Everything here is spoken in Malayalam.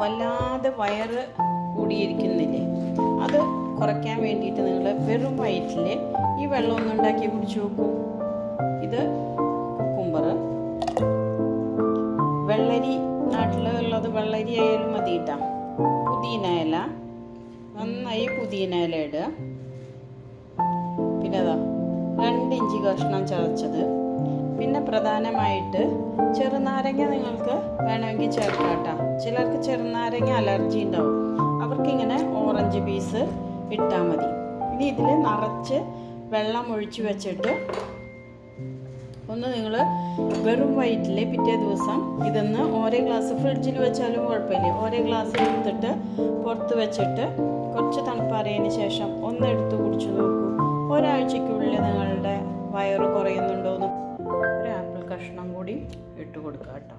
വല്ലാതെ വയറ് കൂടിയിരിക്കുന്നില്ലേ, അത് കുറയ്ക്കാൻ വേണ്ടിയിട്ട് നിങ്ങൾ വെറും വയറ്റിൽ ഈ വെള്ളം ഒന്ന് ഉണ്ടാക്കി കുടിച്ചു നോക്കൂ. ഇത് കുക്കുംബർ, വെള്ളരി, നാട്ടിലുള്ളത് വെള്ളരി ആയാലും മതി കേട്ടോ. പുതിന ഇല, നന്നായി പുതിന ഇല ഇടുക. പിന്നെ അതാ 2 ഇഞ്ചി കഷ്ണം ചതച്ചത്. പിന്നെ പ്രധാനമായിട്ട് ചെറുനാരങ്ങ നിങ്ങൾക്ക് വേണമെങ്കിൽ ചേർക്കാം കേട്ടോ. ചിലർക്ക് ചെറുനാരങ്ങ അലർജി ഉണ്ടാവും, അവർക്കിങ്ങനെ ഓറഞ്ച് പീസ് ഇട്ടാൽ മതി. ഇനി ഇതിൽ നിറച്ച് വെള്ളം ഒഴിച്ച് വെച്ചിട്ട് ഒന്ന് നിങ്ങൾ വെറും വയറ്റിൽ പിറ്റേ ദിവസം ഇതൊന്ന് ഓരോ ഗ്ലാസ് ഫ്രിഡ്ജിൽ വെച്ചാലും കുഴപ്പമില്ല, ഓരോ ഗ്ലാസ് എടുത്തിട്ട് പുറത്ത് വെച്ചിട്ട് കുറച്ച് തണുപ്പാറിയതിന് ശേഷം ഒന്ന് എടുത്ത് കുടിച്ചു നോക്കൂ. ഒരാഴ്ചയ്ക്കുള്ളിൽ നിങ്ങളുടെ വയറ് കുറയുന്നുണ്ടോയെന്ന്. ഒരു ആപ്പിൾ കഷ്ണം കൂടി ഇട്ട് കൊടുക്കുക കേട്ടോ.